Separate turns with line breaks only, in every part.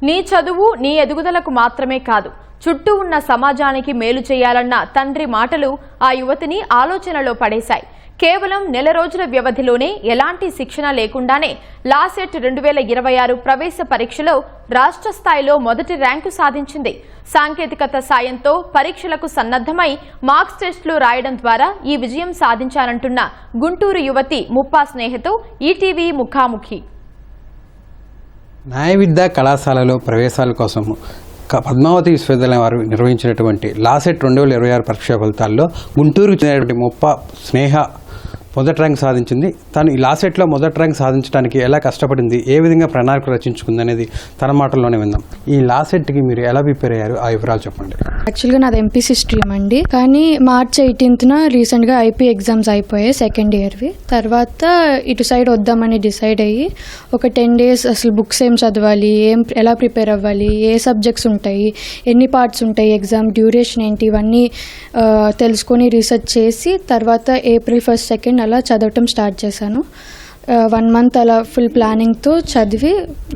నీ చదువు నీ ఎదుగుదలకు మాత్రమే కాదు, చుట్టూ ఉన్న సమాజానికి మేలు చేయాలన్న తండ్రి మాటలు ఆ యువతిని ఆలోచనలో పడేశాయి. కేవలం నెల రోజుల వ్యవధిలోనే ఎలాంటి శిక్షణ లేకుండానే లాసెట్ 2026 ప్రవేశ పరీక్షలో రాష్ట్ర స్థాయిలో మొదటి ర్యాంకు సాధించింది. సాంకేతికత సాయంతో పరీక్షలకు సన్నద్ధమై మార్క్స్ టెస్టులు రాయడం ద్వారా ఈ విజయం సాధించారంటున్న గుంటూరు యువతి ముప్పా స్నేహతో ఈటీవీ ముఖాముఖి.
న్యాయ విద్యా కళాశాలలో ప్రవేశాల కోసం పద్మావతి విశ్వవిద్యాలయం వారు నిర్వహించినటువంటి లాసెట్ 2026 పరీక్షా ఫలితాల్లో గుంటూరుకు చెందినటువంటి ముప్పా స్నేహ మొదటి ర్యాంక్ సాధించింది. తాను ఈ లాసెట్లో మొదటి ర్యాంక్ సాధించడానికి ఎలా కష్టపడింది, ఏ విధంగా ప్రణాళిక రచించుకుంది అనేది తన మాటల్లోనే విందాం. ఈ లాసెట్కి మీరు ఎలా ప్రిపేర్ అయ్యారు, ఆ వివరాలు చెప్పండి.
యాక్చువల్గా నాది ఎంపీసీ స్ట్రీమ్ అండి, కానీ March 18th రీసెంట్గా ఐపీ ఎగ్జామ్స్ అయిపోయాయి సెకండ్ ఇయర్వి. తర్వాత ఇటు సైడ్ వద్దామని డిసైడ్ అయ్యి ఒక 10 days అసలు బుక్స్ ఏం చదవాలి, ఎలా ప్రిపేర్ అవ్వాలి, ఏ సబ్జెక్ట్స్ ఉంటాయి, ఎన్ని పార్ట్స్ ఉంటాయి, ఎగ్జామ్ డ్యూరేషన్ ఏంటి, ఇవన్నీ తెలుసుకొని రీసెర్చ్ చేసి తర్వాత April 1st, 2nd అలా చదవటం స్టార్ట్ చేశాను. 1 month అలా ఫుల్ ప్లానింగ్తో చదివి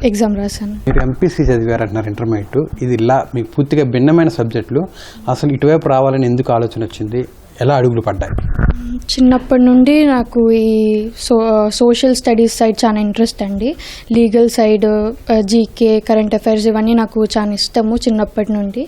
ఎగ్జామ్ రాశాను.
మీరు ఎంపీసీ చదివారంటున్నారు, ఇంటర్మీడియట్. ఇది మీకు పూర్తిగా భిన్నమైన సబ్జెక్టులు. అసలు ఇటువైపు రావాలని ఎందుకు ఆలోచన వచ్చింది, ఎలా అడుగులు పడ్డాయి?
చిన్నప్పటి నుండి నాకు ఈ సోషల్ స్టడీస్ సైడ్ చాలా ఇంట్రెస్ట్ అండి. Legal side, GK, current affairs ఇవన్నీ నాకు చాలా ఇష్టము చిన్నప్పటి నుండి.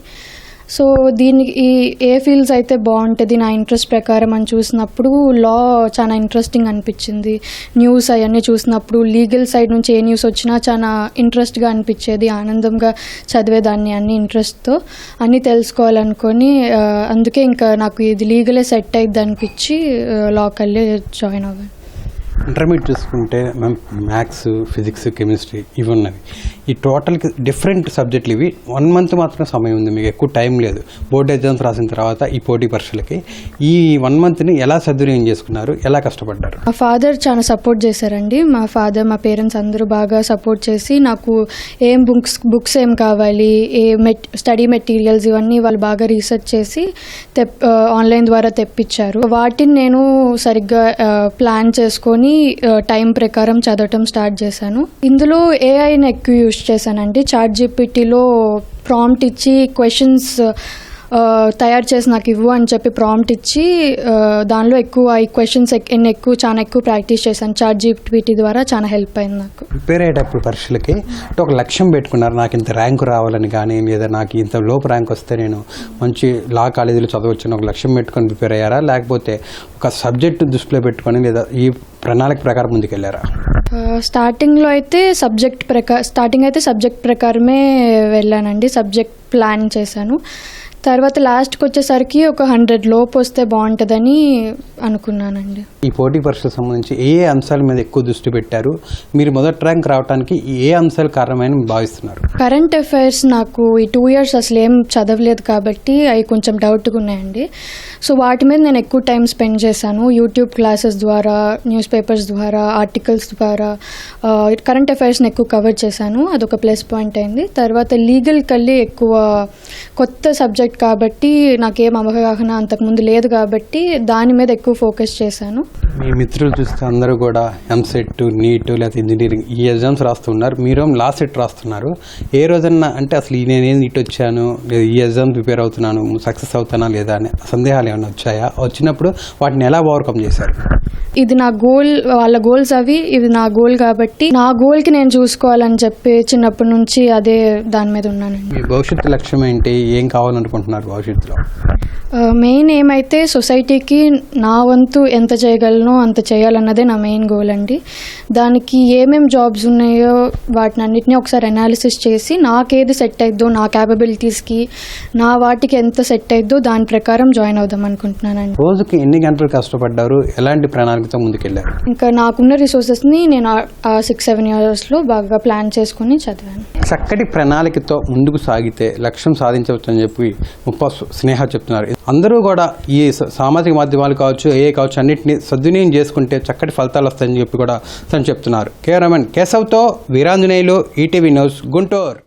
సో దీనికి ఏ ఫీల్డ్స్ అయితే బాగుంటుంది నా ఇంట్రెస్ట్ ప్రకారం అని చూసినప్పుడు లా చాలా ఇంట్రెస్టింగ్ అనిపించింది. న్యూస్ అవన్నీ చూసినప్పుడు లీగల్ సైడ్ నుంచి ఏ న్యూస్ వచ్చినా చాలా ఇంట్రెస్ట్గా అనిపించేది, ఆనందంగా చదివేదాన్ని అన్ని ఇంట్రెస్ట్తో అన్నీ తెలుసుకోవాలనుకొని. అందుకే ఇంకా నాకు ఇది లీగలే సెట్ అయ్యిద్ది అనిపించి లాకి వెళ్ళి జాయిన్ అవ్వాలి.
ఇంటర్మీడియట్ చూసుకుంటే మ్యాథ్స్, ఫిజిక్స్, కెమిస్ట్రీ ఇవి ఉన్నవి. ఈ టోటల్కి డిఫరెంట్ సబ్జెక్టులు ఇవి. 1 month మాత్రం సమయం ఉంది, మీకు ఎక్కువ టైం లేదు. బోర్డు ఎగ్జామ్స్ రాసిన తర్వాత ఈ పోటీ పరీక్షలకి ఈ 1 monthని ఎలా సద్వినియోగం చేసుకున్నారు, ఎలా కష్టపడ్డారు?
మా ఫాదర్ చాలా సపోర్ట్ చేశారండి. మా పేరెంట్స్ అందరూ బాగా సపోర్ట్ చేసి నాకు ఏం బుక్స్ ఏం కావాలి, స్టడీ మెటీరియల్స్ ఇవన్నీ వాళ్ళు బాగా రీసెర్చ్ చేసి ఆన్లైన్ ద్వారా తెప్పించారు. వాటిని నేను సరిగ్గా ప్లాన్ చేసుకొని టైం ప్రకారం చదవటం స్టార్ట్ చేశాను. ఇందులో ఏఐని ఎక్కువ యూజ్ చేశానండి. చాట్‌జిపిటిలో ప్రాంప్ట్ ఇచ్చి క్వశ్చన్స్ తయారు చేసి నాకు ఇవ్వు అని చెప్పి ప్రాంప్ట్ ఇచ్చి దానిలో ఎక్కువ ఈ క్వశ్చన్స్ చాలా ఎక్కువ ప్రాక్టీస్ చేశాను. చాట్‌జిపిటి ద్వారా చాలా హెల్ప్ అయింది నాకు.
ప్రిపేర్ అయ్యేటప్పుడు పరీక్షలకి అంటే ఒక లక్ష్యం పెట్టుకున్నారు, నాకు ఇంత ర్యాంకు రావాలని కానీ, లేదా నాకు ఇంత లోపు ర్యాంక్ వస్తే నేను మంచి లా కాలేజీలో చదవచ్చని ఒక లక్ష్యం పెట్టుకొని ప్రిపేర్ అయ్యారా, లేకపోతే ఒక సబ్జెక్టు దృష్టిలో పెట్టుకొని లేదా ఈ ప్రణాళిక ప్రకారం ముందుకెళ్ళారా?
స్టార్టింగ్లో అయితే సబ్జెక్ట్ ప్రకారమే వెళ్ళానండి. సబ్జెక్ట్ ప్లాన్ చేశాను. తర్వాత లాస్ట్కి వచ్చేసరికి ఒక 100 లోపు వస్తే బాగుంటుందని అనుకున్నానండి.
ఈ పోటీ పరీక్షలకు సంబంధించి ఏ అంశాల మీద ఎక్కువ దృష్టి పెట్టారు, మీరు మొదటి ర్యాంక్ రావడానికి ఏ అంశాలు కారణమైన భావిస్తున్నారు?
కరెంట్ అఫైర్స్ నాకు ఈ 2 years అసలు ఏం చదవలేదు కాబట్టి అవి కొంచెం డౌట్గా ఉన్నాయండి. సో వాటి మీద నేను ఎక్కువ టైం స్పెండ్ చేశాను. యూట్యూబ్ క్లాసెస్ ద్వారా, న్యూస్ పేపర్స్ ద్వారా, ఆర్టికల్స్ ద్వారా కరెంట్ అఫైర్స్ని ఎక్కువ కవర్ చేశాను. అదొక ప్లస్ పాయింట్ అయింది. తర్వాత లీగల్ కల్లి ఎక్కువ కొత్త సబ్జెక్ట్ కాబట్టి నాకేం అవగాహన అంతకుముందు లేదు కాబట్టి దాని మీద ఎక్కువ ఫోకస్ చేశాను.
మీ మిత్రులు చూస్తే అందరూ కూడా ఎంసెట్, నీట్ లేదా ఇంజనీరింగ్ ఈ ఎగ్జామ్స్ రాస్తున్నారు, మీరు లాసెట్ రాస్తున్నారు. ఏ రోజన్నా అంటే అసలు నేనేం నీట్ వచ్చాను, లేదా ఈ ఎగ్జామ్ ప్రిపేర్ అవుతున్నాను, సక్సెస్ అవుతానా లేదా అనే సందేహాలు ఏమైనా వచ్చాయా? వచ్చినప్పుడు వాటిని ఎలా ఓవర్కమ్ చేశారు?
ఇది నా గోల్, వాళ్ళ గోల్స్ అవి, ఇది నా గోల్ కాబట్టి నా గోల్కి నేను చూసుకోవాలని చెప్పి చిన్నప్పటి నుంచి అదే దాని మీద ఉన్నానండి.
మీ భవిష్యత్తు లక్ష్యం ఏంటి, ఏం కావాలనుకుంటున్నారు భవిష్యత్తులో?
మెయిన్ ఏమైతే సొసైటీకి నా వంతు ఎంత చేయగలనో అంత చేయాలన్నదే నా మెయిన్ గోల్ అండి. దానికి ఏమేం జాబ్స్ ఉన్నాయో వాటిని అన్నిటినీ ఒకసారి అనాలిసిస్ చేసి నాకేది సెట్ అయిద్దో, నా క్యాపబిలిటీస్కి, నా వాటికి ఎంత సెట్ అయిద్దో దాని ప్రకారం జాయిన్ అవుదాం అనుకుంటున్నానండి.
రోజుకి ఎన్ని గంటలు కష్టపడ్డారు, ఎలాంటి ప్రణాళికతో ముందుకెళ్ళారు?
ఇంకా నాకున్న రిసోర్సెస్ని నేను 6-7 yearsలో బాగా ప్లాన్ చేసుకుని చదివాను.
చక్కటి ప్రణాళికతో ముందుకు సాగితే లక్ష్యం సాధించవచ్చు అని చెప్పి ముప్పా స్నేహ చెప్తున్నారు. అందరూ కూడా ఈ సామాజిక మాధ్యమాలు కావచ్చు, ఏ కావచ్చు, అన్నింటినీ సద్వినియోగం చేసుకుంటే చక్కటి ఫలితాలు వస్తాయని చెప్పి కూడా తను చెప్తున్నారు. కెమెరామెన్ కేశవ్తో వీరాంజనేయులు, ఈటీవీ న్యూస్, గుంటూరు.